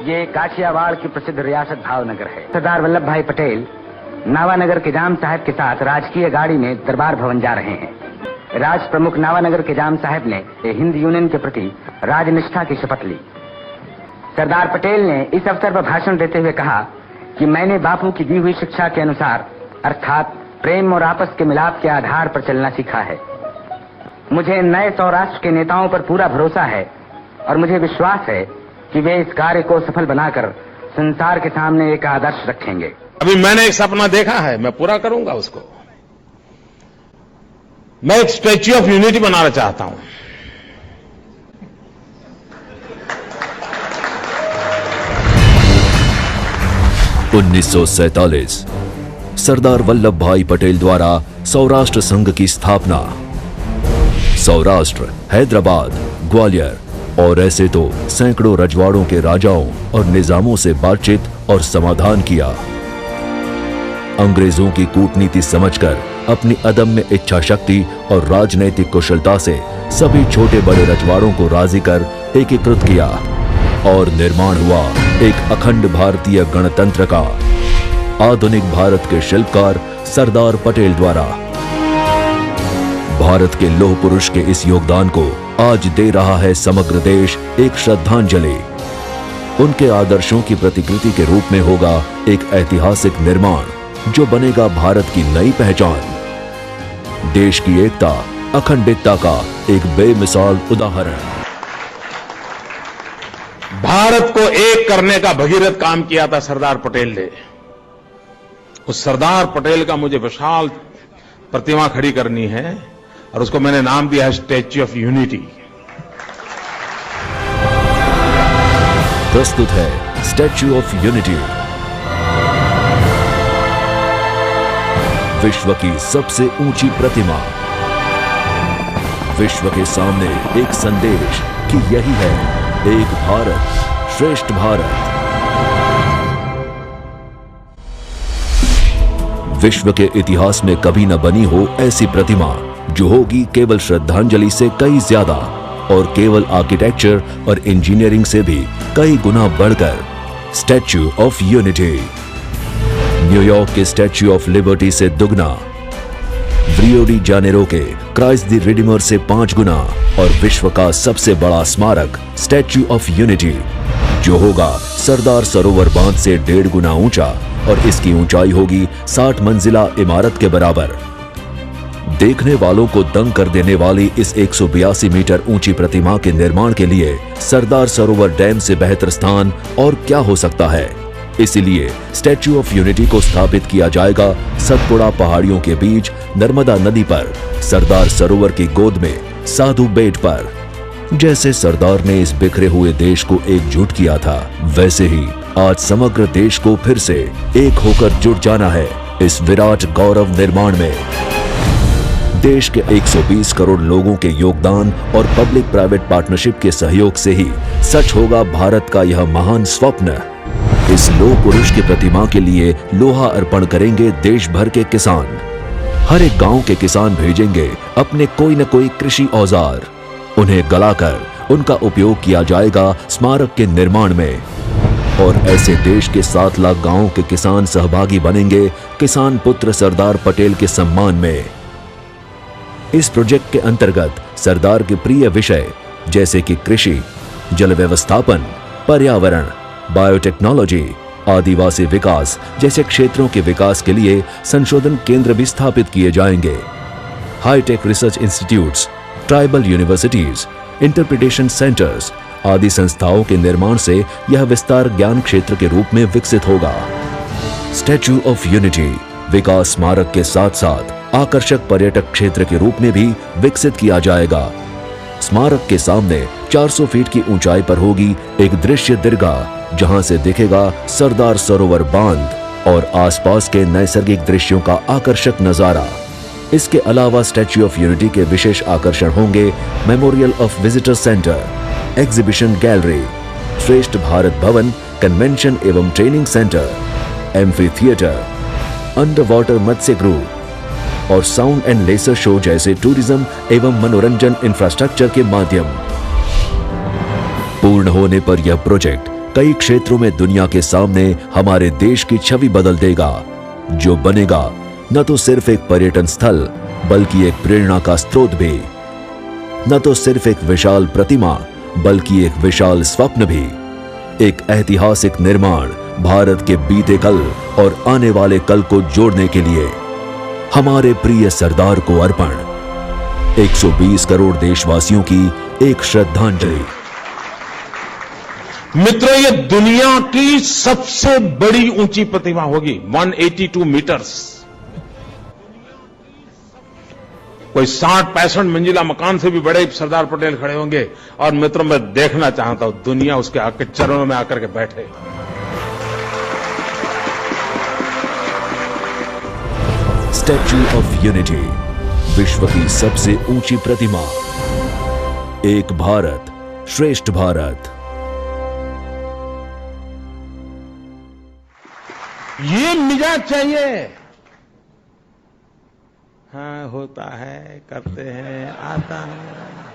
ये काठियावाड़ की प्रसिद्ध रियासत भावनगर है। सरदार वल्लभ भाई पटेल नावानगर के जाम साहब के साथ राजकीय गाड़ी में दरबार भवन जा रहे हैं। राज प्रमुख नावानगर के जाम साहब ने हिंद यूनियन के प्रति राजनिष्ठा की शपथ ली। सरदार पटेल ने इस अवसर पर भाषण देते हुए कहा कि मैंने बापू की दी हुई शिक्षा के अनुसार अर्थात प्रेम और आपस के मिलाप के आधार पर चलना सीखा है। मुझे नए सौराष्ट्र के नेताओं पर पूरा भरोसा है और मुझे विश्वास है कि वे इस कार्य को सफल बनाकर संसार के सामने एक आदर्श रखेंगे। अभी मैंने एक सपना देखा है, मैं पूरा करूंगा उसको। मैं एक स्टैच्यू ऑफ यूनिटी बनाना चाहता हूं। (1947) सरदार वल्लभ भाई पटेल द्वारा सौराष्ट्र संघ की स्थापना। सौराष्ट्र, हैदराबाद, ग्वालियर और ऐसे तो सैकड़ों रजवाड़ों के राजाओं और निजामों से बातचीत और समाधान किया। अंग्रेजों की कूटनीति समझकर अपनी अदम्य इच्छा शक्ति और राजनैतिक कुशलता से सभी छोटे बड़े रजवाड़ों को राजी कर एकीकृत किया और निर्माण हुआ एक अखंड भारतीय गणतंत्र का। आधुनिक भारत के शिल्पकार सरदार पटेल द्वारा भारत के लौह पुरुष के इस योगदान को आज दे रहा है समग्र देश एक श्रद्धांजलि। उनके आदर्शों की प्रतिकृति के रूप में होगा एक ऐतिहासिक निर्माण जो बनेगा भारत की नई पहचान, देश की एकता अखंडितता का एक बेमिसाल उदाहरण। भारत को एक करने का भगीरथ काम किया था सरदार पटेल ने। उस सरदार पटेल का मुझे विशाल प्रतिमा खड़ी करनी है और उसको मैंने नाम दिया है स्टैच्यू ऑफ यूनिटी। प्रस्तुत है स्टैच्यू ऑफ यूनिटी, विश्व की सबसे ऊंची प्रतिमा। विश्व के सामने एक संदेश कि यही है एक भारत श्रेष्ठ भारत। विश्व के इतिहास में कभी न बनी हो ऐसी प्रतिमा जो होगी केवल श्रद्धांजलि से कई ज्यादा और केवल आर्किटेक्चर और इंजीनियरिंग से भी कई गुना बढ़कर स्टैच्यू ऑफ यूनिटी। न्यूयॉर्क के स्टैच्यू ऑफ लिबर्टी से दुगना, रियो डी जेनेरो के क्राइस्ट द रिडीमर से 5 गुना और विश्व का सबसे बड़ा स्मारक स्टैच्यू ऑफ यूनिटी जो होगा सरदार सरोवर बांध से 1.5 गुना ऊंचा और इसकी ऊंचाई होगी 60 मंजिला इमारत के बराबर। देखने वालों को दंग कर देने वाली इस 182 मीटर ऊंची प्रतिमा के निर्माण के लिए सरदार सरोवर डैम से बेहतर स्थान और क्या हो सकता है। इसीलिए स्टैच्यू ऑफ यूनिटी को स्थापित किया जाएगा सतपुड़ा पहाड़ियों के बीच नर्मदा नदी पर, सरदार सरोवर की गोद में साधु बेट पर। जैसे सरदार ने इस बिखरे हुए देश को एकजुट किया था, वैसे ही आज समग्र देश को फिर से एक होकर जुट जाना है इस विराट गौरव निर्माण में। देश के 120 करोड़ लोगों के योगदान और पब्लिक प्राइवेट पार्टनरशिप के सहयोग से ही सच होगा भारत का यह महान स्वप्न। इस लौह पुरुष की प्रतिमा के लिए लोहा अर्पण करेंगे देश भर के किसान। हर एक गांव के किसान भेजेंगे अपने कोई न कोई कृषि औजार। उन्हें गलाकर उनका उपयोग किया जाएगा स्मारक के निर्माण में। और ऐसे देश के 7 लाख गांवों के किसान सहभागी बनेंगे किसान पुत्र सरदार पटेल के सम्मान में। इस प्रोजेक्ट के अंतर्गत सरदार के प्रिय विषय जैसे कि कृषि, जल व्यवस्थापन, पर्यावरण, बायोटेक्नोलॉजी, आदिवासी विकास जैसे क्षेत्रों के विकास के लिए संशोधन केंद्र भी स्थापित किए जाएंगे। Hitech research institutes, tribal universities, interpretation centres आदि संस्थाओं के निर्माण से यह विस्तार ज्ञान क्षेत्र के रूप में विकसित होगा। स्टैच्यू ऑफ यूनिटी विकास स्मारक के साथ साथ आकर्षक पर्यटक क्षेत्र के रूप में भी विकसित किया जाएगा। स्मारक के सामने 400 फीट की ऊंचाई पर होगी एक दृश्य दीर्घा जहां से दिखेगा सरदार सरोवर बांध और आसपास के नैसर्गिक दृश्यों का आकर्षक नजारा। इसके अलावा स्टैच्यू ऑफ यूनिटी के विशेष आकर्षण होंगे memorial of visitor centre, exhibition gallery, Shreshtha Bharat Bhavan, convention एवं training centre, amphi theatre, under water मत्स्य गृह और साउंड एंड लेसर शो जैसे टूरिज्म एवं मनोरंजन इंफ्रास्ट्रक्चर के माध्यम। पूर्ण होने पर यह प्रोजेक्ट कई क्षेत्रों में दुनिया के सामने हमारे देश की छवि बदल देगा, जो बनेगा न तो सिर्फ एक पर्यटन स्थल बल्कि एक प्रेरणा का स्रोत भी, न तो सिर्फ एक विशाल प्रतिमा बल्कि एक विशाल स्वप्न भी, एक ऐतिहासिक निर्माण भारत के बीते कल और आने वाले कल को जोड़ने के लिए हमारे प्रिय सरदार को अर्पण। 120 करोड़ देशवासियों की एक श्रद्धांजलि। मित्रों, ये दुनिया की सबसे बड़ी ऊंची प्रतिमा होगी, 182 मीटर्स। कोई 60-65 मंजिला मकान से भी बड़े सरदार पटेल खड़े होंगे। और मित्रों, मैं देखना चाहता हूं दुनिया उसके आके चरणों में आकर के बैठे। स्टैच्यू ऑफ यूनिटी, विश्व की सबसे ऊंची प्रतिमा। एक भारत श्रेष्ठ भारत। ये मिजाज चाहिए। हाँ, होता है, करते हैं, आता है।